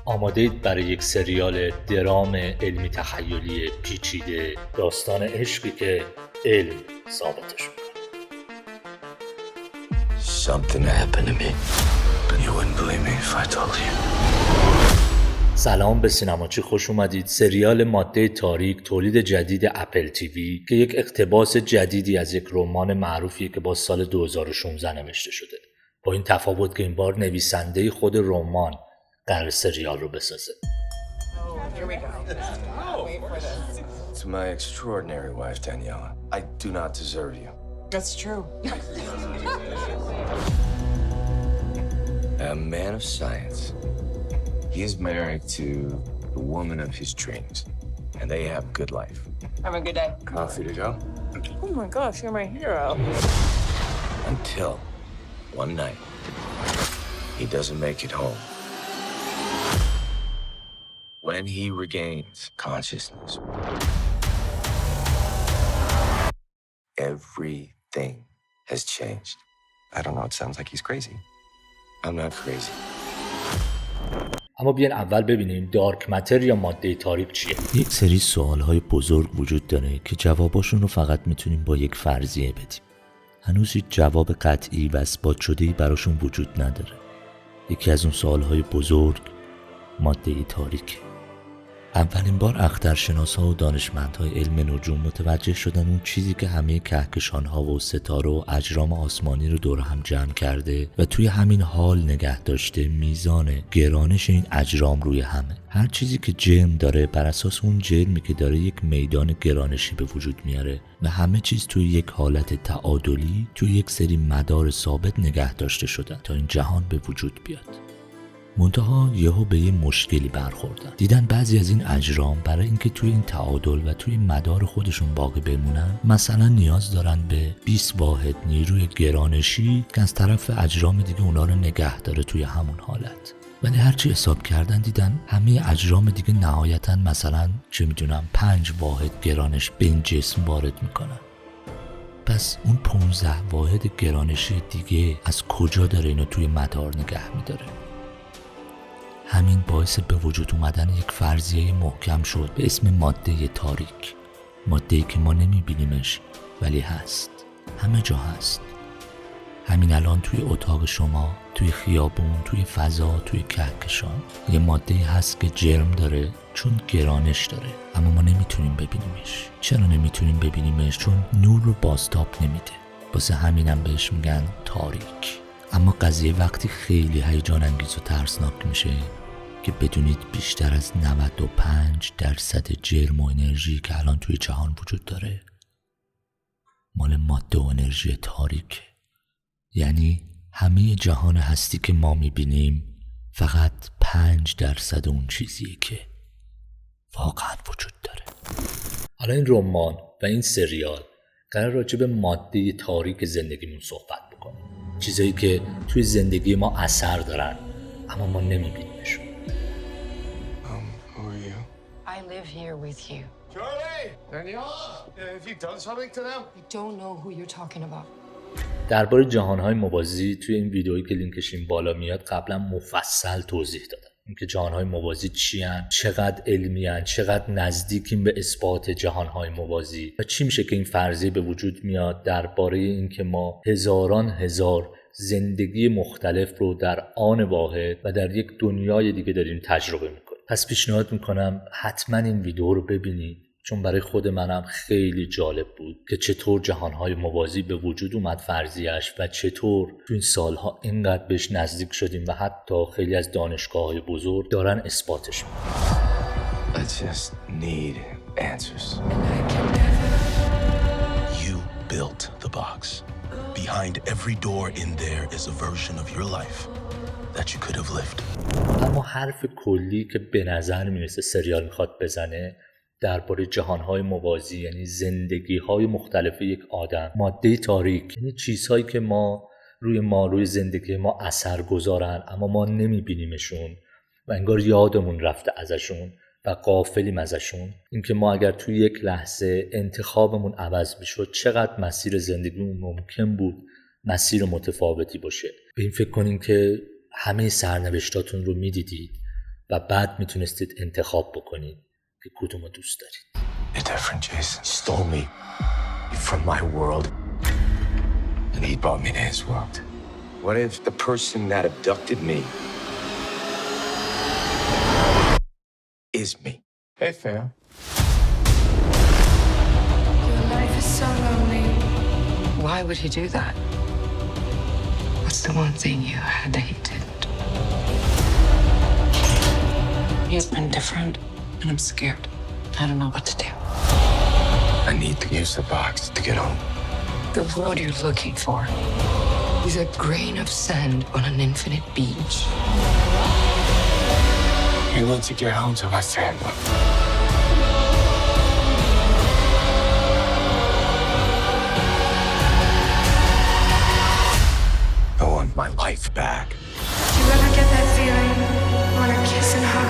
آماده‌اید برای یک سریال درام علمی تخیلی پیچیده، داستان عشقی که علم ثابتش می‌کنه. Something happened to me, but you wouldn't believe me if I told you. سلام به سینماچی، خوش اومدید. سریال ماده تاریک تولید جدید اپل تیوی که یک اقتباس جدیدی از یک رمان معروفیه که با سال 2016 نوشته شده. با این تفاوت که این بار نویسنده خود رمان قرار سریال رو بسازه. Here we go. Wait for this. To my extraordinary wife, Daniela, I do not deserve you. That's true. A man of science. He is married to the woman of his dreams, and they have a good life. Have a good day. Coffee to go? Oh my gosh, you're my hero. Until one night, he doesn't make it home. When he regains consciousness, everything has changed. I don't know, it sounds like he's crazy. I'm not crazy. اما بیاین اول ببینیم دارک متر یا ماده تاریک چیه. یک سری سوالهای بزرگ وجود داره که جواباشون رو فقط میتونیم با یک فرضیه بدیم. هنوز هیچ جواب قطعی و اثبات شده‌ای براشون وجود نداره. یکی از اون سوالهای بزرگ ماده تاریکه. اولین بار اخترشناس‌ها و دانشمندهای علم نجوم متوجه شدن اون چیزی که همه کهکشان‌ها و ستاره و اجرام آسمانی رو دور هم جمع کرده و توی همین حال نگه داشته میزان گرانش این اجرام روی همه. هر چیزی که جرم داره بر اساس اون جرمی که داره یک میدان گرانشی به وجود میاره و همه چیز توی یک حالت تعادلی توی یک سری مدار ثابت نگه داشته شدن تا این جهان به وجود بیاد. منتها یهو به یه مشکلی برخوردن. دیدن بعضی از این اجرام برای اینکه توی این تعادل و توی مدار خودشون باقی بمونن مثلا نیاز دارن به 20 واحد نیروی گرانشی که از طرف اجرام دیگه اونا رو نگه داره توی همون حالت. ولی هرچی حساب کردن دیدن همه اجرام دیگه نهایتاً مثلا 5 واحد گرانش به این جسم وارد میکنن. پس اون 15 واحد گرانشی دیگه از کجا داره اینو توی مدار نگه میداره؟ همین باعث به وجود اومدن یک فرضیه محکم شد به اسم ماده تاریک. ماده‌ای که ما نمیبینیمش ولی هست، همه جا هست. همین الان توی اتاق شما، توی خیابون، توی فضا، توی کهکشان یه ماده‌ای هست که جرم داره چون گرانش داره، اما ما نمیتونیم ببینیمش. چرا نمیتونیم ببینیمش؟ چون نور رو بازتاب نمیده. واسه همینم بهش میگن تاریک. اما قضیه وقتی خیلی هیجان انگیز و ترسناک میشه که بدونید بیشتر از 95% جرم و انرژی که الان توی جهان وجود داره مال ماده و انرژی تاریکه. یعنی همه جهان هستی که ما میبینیم فقط 5% اون چیزیه که واقعا وجود داره. حالا این رمان و این سریال قرار راجع به ماده تاریک زندگیمون صحبت بکنه. چیزایی که توی زندگی ما اثر دارن اما ما نمیبینیمشون. Who are you? I live here with you. Charlie! Daniela! Have you done something to them? I don't know who you're talking about. درباره جهانهای موازی توی این ویدئویی که لینکش این بالا میاد قبلا مفصل توضیح دادم. اینکه جهانهای موازی چی هن، چقدر علمی هن، چقدر نزدیکیم به اثبات جهانهای موازی و چی میشه که این فرضیه به وجود میاد درباره اینکه ما هزاران هزار زندگی مختلف رو در آن واحد و در یک دنیای دیگه داریم تجربه میکنیم. پس پیشنهاد میکنم حتما این ویدیو رو ببینید، چون برای خود منم خیلی جالب بود که چطور جهانهای موازی به وجود اومد فرضیه‌اش و چطور تو این سالها اینقدر بهش نزدیک شدیم و حتی خیلی از دانشگاه‌های بزرگ دارن اثباتش میکنن. I just need answers. You built the box. Behind every door in there is a version of your life that you could have lived. اما حرف کلی که به نظر میرسه سریال میخواد بزنه درباره جهانهای موازی، یعنی زندگی‌های مختلف یک آدم، ماده تاریک، یعنی چیزهایی که روی زندگی ما اثر گذارن اما ما نمیبینیمشون و انگار یادمون رفته ازشون و غافلیم ازشون. اینکه ما اگر توی یک لحظه انتخابمون عوض میشد چقدر مسیر زندگیمون ممکن بود مسیر متفاوتی باشه. به این فکر کنین که همه سرنوشتاتون رو میدیدید و بعد میتونستید انتخاب بکنید که کدومو دوست دارید. You're different, Jason. You stole me from my world, and he brought me to his world. What if the person that abducted me is me? Hey, fam. Your life is so lonely. Why would he do that? What's the one thing you had that he didn't? He's been different, and I'm scared. I don't know what to do. I need to use the box to get home. The world you're looking for is a grain of sand on an infinite beach. I need to get home to my family. I want my life back. Do you ever get that feeling? Want to kiss and hug?